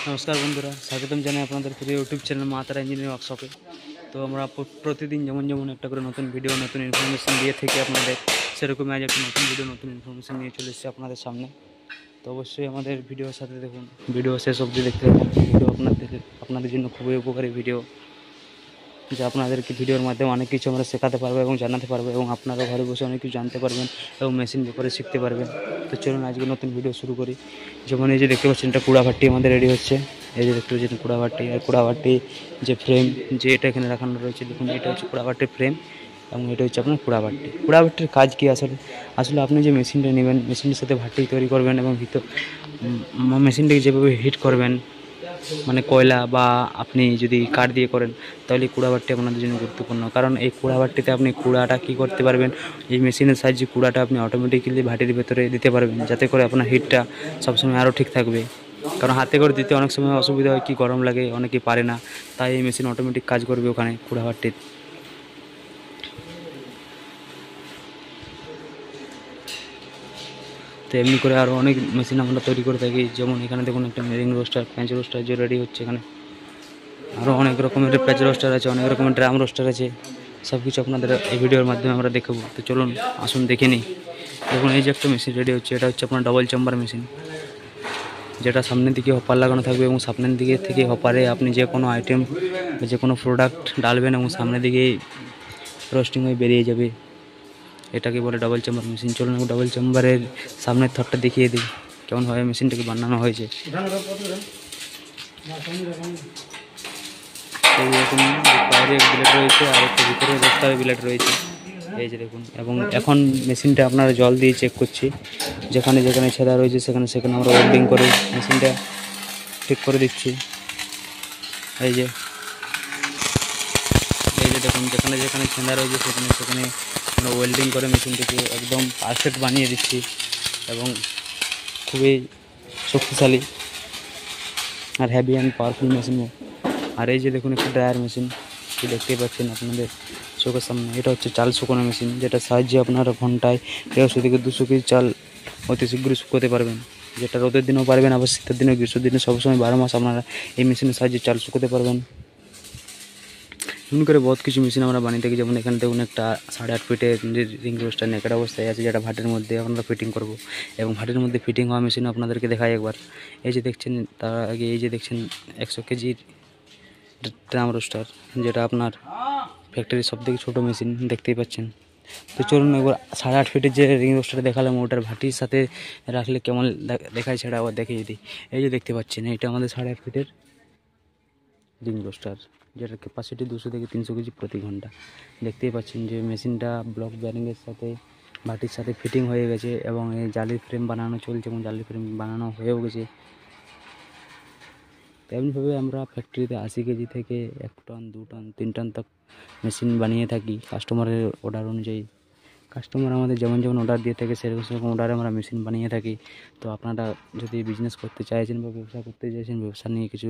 নমস্কার বন্ধুরা, স্বাগতম জানাই আপনাদের প্রিয় ইউটিউব চ্যানেল মা তারা ইঞ্জিনিয়ারিং ওয়ার্কশপে। তো আমরা প্রতিদিন যেমন একটা করে নতুন ভিডিও, নতুন ইনফরমেশান দিয়ে থাকি আপনাদের, সেরকমই আজ একটা নতুন ভিডিও, নতুন ইনফরমেশান নিয়ে চলে এসেছি আপনাদের সামনে। তো অবশ্যই আমাদের ভিডিওর সাথে দেখুন, ভিডিও শেষ অবধি দেখতে থাকুন। ভিডিও আপনাদের জন্য খুবই উপকারী ভিডিও, যে আপনাদেরকে ভিডিওর মাধ্যমে অনেক কিছু আমরা শেখাতে পারবো এবং জানাতে পারবো, এবং আপনারা ঘরে বসে অনেক কিছু জানতে পারবেন এবং মেশিন ব্যাপারে শিখতে পারবেন। তো চলুন আজকে নতুন ভিডিও শুরু করি। যেমন এই যে দেখতে পাচ্ছেন, এটা কুড়াভাট্টি আমাদের রেডি হচ্ছে। এই যে দেখতে পাচ্ছেন কুড়াভাট্টি, আর কুড়াভাট্টি যে ফ্রেম, যে এটা এখানে রাখানো রয়েছে, দেখুন এটা হচ্ছে কুড়াভাট্টির ফ্রেম, এবং এটা হচ্ছে আপনার কুড়াভাট্টির কাজ কি আসলে আসলে আপনি যে মেশিনটা নেবেন, মেশিনের সাথে ভাট্টি তৈরি করবেন, এবং ভিতর মেশিনটাকে যেভাবে হিট করবেন, মানে কয়লা বা আপনি যদি কাঠ দিয়ে করেন, তাহলে কুড়াভাট্টি আপনাদের জন্য গুরুত্বপূর্ণ। কারণ এই কুড়াভাট্টিতে আপনি কুড়াটা কী করতে পারবেন, এই মেশিনের সাহায্যে কুড়াটা আপনি অটোমেটিক্যালি ভাটির ভেতরে দিতে পারবেন, যাতে করে আপনার হিটটা সবসময় আরও ঠিক থাকবে। কারণ হাতে করে দিতে অনেক সময় অসুবিধা হয়, কি গরম লাগে, অনেকে পারে না, তাই এই মেশিন অটোমেটিক কাজ করবে ওখানে কুড়াভাট্টির। তো এমনি করে আরও অনেক মেশিন আমরা তৈরি করে থাকি। যেমন এখানে দেখুন একটা রিং রোস্টার, পেঁচ রোস্টার যে রেডি হচ্ছে এখানে। আরও অনেক রকমের পেঁচ রোস্টার আছে, অনেক রকমের ড্রাম রোস্টার আছে। সব কিছু আপনাদের এই ভিডিওর মাধ্যমে আমরা দেখাবো। তো চলুন আসুন দেখে নিই। দেখুন এই যে একটা মেশিন রেডি হচ্ছে, এটা হচ্ছে আপনার ডবল চেম্বার মেশিন, যেটা সামনের দিকে হপার লাগানো থাকবে, এবং সামনের দিকে থেকে হপারে আপনি যে কোনো আইটেম বা যে কোনো প্রোডাক্ট ডালবেন, এবং সামনের দিকে রোস্টিং হয়ে বেরিয়ে যাবে। এটাকে বলে ডবল চেম্বার মেশিন। চলুন ডবল চেম্বারের সামনের থরটা দেখিয়ে দিই কেমনভাবে মেশিনটাকে বানানো হয়েছে। এইরকম বাইরে ব্লেড রয়েছে, আর একটা ভিতরে রাস্তায় ব্লেড রয়েছে, এই যে দেখুন। এবং এখন মেশিনটা আপনারা জল দিয়ে চেক করছি, যেখানে যেখানে ছেঁড়া রয়েছে সেখানে সেখানে আমরা ওয়েল্ডিং করে মেশিনটা ঠিক করে দিচ্ছি। এই যে দেখুন, যেখানে যেখানে ছেঁড়া রয়েছে সেখানে সেখানে আমরা ওয়েল্ডিং করে মেশিনটাকে একদম পারফেক্ট বানিয়ে দিচ্ছি, এবং খুবই শক্তিশালী আর হেভি অ্যান্ড পাওয়ারফুল মেশিন। আর এই যে দেখুন একটা ড্রায়ার মেশিন, কি দেখতেই পাচ্ছেন আপনাদের চোখের সামনে। এটা হচ্ছে চাল শুকোনো মেশিন, যেটার সাহায্যে আপনারা ঘন্টায় 150 থেকে 200 কেজি চাল অতি শীঘ্রই শুকোতে পারবেন, যেটা রোদের দিনেও পারবেন, আবার শীতের দিনেও, গ্রীষ্মের দিনে, সবসময় 12 মাস আপনারা এই মেশিনের সাহায্যে চাল শুকোতে পারবেন। এমনি করে বহুত কিছু মেশিন আমরা বানিয়ে থাকি। যেমন এখানে দেখুন একটা 8.5 ফিটের রিং রোস্টার নেকের অবস্থায় আছে, যেটা ভাটের মধ্যে আমরা ফিটিং করব, এবং ভাটের মধ্যে ফিটিং হওয়া মেশিন আপনাদেরকে দেখাই একবার। এই যে দেখছেন, তার আগে এই যে দেখছেন 100 কেজির ড্রাম রোস্টার, যেটা আপনার ফ্যাক্টরির সব থেকে ছোটো মেশিন দেখতেই পাচ্ছেন। তো চলুন একবার 8.5 ফিটের যে রিং রোস্টার দেখালাম, ওটার ভাটির সাথে রাখলে কেমন দেখায় সেটা আবার দেখিয়ে দিই। এই যে দেখতে পাচ্ছেন, এটা আমাদের 8.5 ফিটের রিং রোস্টার, যেটার ক্যাপাসিটি 200 থেকে 300 কেজি প্রতি ঘন্টা। দেখতেই পাচ্ছেন যে মেশিনটা ব্লক ব্যারিংয়ের সাথে ভাটির সাথে ফিটিং হয়ে গেছে, এবং এই জালির ফ্রেম বানানো চলছে, এবং জালির ফ্রেম বানানো হয়েও গেছে। তেমনিভাবে আমরা ফ্যাক্টরিতে 80 কেজি থেকে 1 টন, 2 টন, 3 টন তক মেশিন বানিয়ে থাকি কাস্টমারের অর্ডার অনুযায়ী। কাস্টমার আমাদের যেমন যেমন অর্ডার দিয়ে থাকে, সেরকম সেরকম অর্ডারে আমরা মেশিন বানিয়ে থাকি। তো আপনারা যদি বিজনেস করতে চাইছেন বা ব্যবসা করতে চাইছেন, ব্যবসা নিয়ে কিছু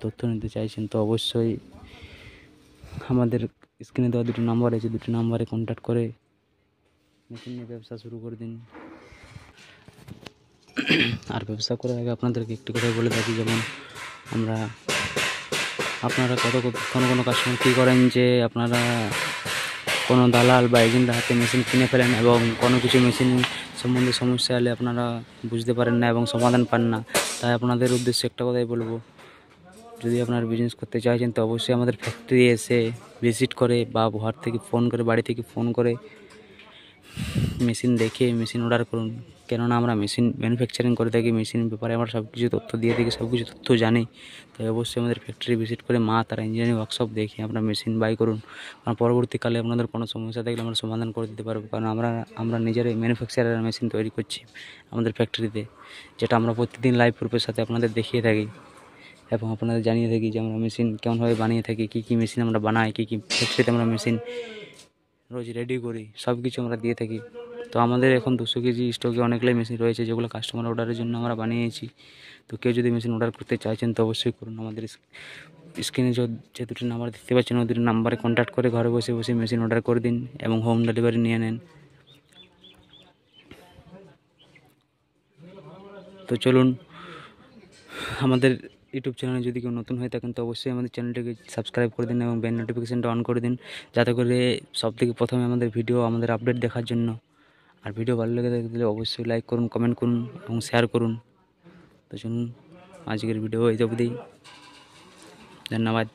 তথ্য নিতে চাইছেন, তো অবশ্যই আমাদের স্ক্রিনে দেওয়া 2টি নাম্বার আছে, 2টি নাম্বারে কন্ট্যাক্ট করে মেশিন নিয়ে ব্যবসা শুরু করে দিন। আর ব্যবসা করার আগে আপনাদেরকে একটি কথাই বলে থাকি, যেমন আপনারা কোনো কাস্টমার কী করেন, যে আপনারা কোনো দালাল বা এজেন্টের হাতে মেশিন কিনে ফেলেন, এবং কোনো কিছু মেশিন সম্বন্ধে সমস্যা হলে আপনারা বুঝতে পারেন না এবং সমাধান পান না। তাই আপনাদের উদ্দেশ্যে একটা কথাই বলবো, যদি আপনারা বিজনেস করতে চাইছেন, তো অবশ্যই আমাদের ফ্যাক্টরি এসে ভিজিট করে, বা ঘর থেকে ফোন করে, বাড়ি থেকে ফোন করে মেশিন দেখে মেশিন অর্ডার করুন। কেননা আমরা মেশিন ম্যানুফ্যাকচারিং করে থাকি, মেশিন ব্যাপারে আমরা সব কিছু তথ্য দিয়ে থাকি, সব কিছু তথ্য জানি। তাই অবশ্যই আমাদের ফ্যাক্টরি ভিজিট করে মা তারা ইঞ্জিনিয়ারিং ওয়ার্কশপ দেখে আপনারা মেশিন বাই করুন। কারণ পরবর্তীকালে আপনাদের কোনো সমস্যা থাকলে আমরা সমাধান করে দিতে পারবো, কারণ আমরা নিজেরাই ম্যানুফ্যাকচারার মেশিন তৈরি করছি আমাদের ফ্যাক্টরিতে, যেটা আমরা প্রতিদিন লাইভ প্রুফের সাথে আপনাদের দেখিয়ে থাকি, এবং আপনাদের জানিয়ে থাকি যে আমরা মেশিন কেমনভাবে বানিয়ে থাকি, কী কী মেশিন আমরা বানাই, কী কী ফ্যাক্টরিতে আমরা মেশিন রোজ রেডি করি, সব কিছু আমরা দিয়ে থাকি। তো আমাদের এখন 200 কেজি স্টকে অনেকগুলোই মেশিন রয়েছে, যেগুলো কাস্টমার অর্ডারের জন্য আমরা বানিয়েছি। তো কেউ যদি মেশিন অর্ডার করতে চাইছেন, তো অবশ্যই করুন। আমাদের স্ক্রিনে যে 2টি নাম্বার দেখতে পাচ্ছেন, ওই 2টি নাম্বারে কন্ট্যাক্ট করে ঘরে বসে বসে মেশিন অর্ডার করে দিন, এবং হোম ডেলিভারি নিয়ে নেন। তো চলুন আমাদের ইউটিউব চ্যানেলে যদি কেউ নতুন হয়ে থাকেন তো অবশ্যই আমাদের চ্যানেলটিকে সাবস্ক্রাইব করে দিন এবং বেল নোটিফিকেশানটা অন করে দিন, যাতে করে সবথেকে প্রথমে আমাদের ভিডিও আমাদের আপডেট দেখার জন্য। আর ভিডিও ভালো লেগে থাকলে অবশ্যই লাইক করুন, কমেন্ট করুন এবং শেয়ার করুন। তো চলুন আজকের ভিডিও এই অবধি, ধন্যবাদ।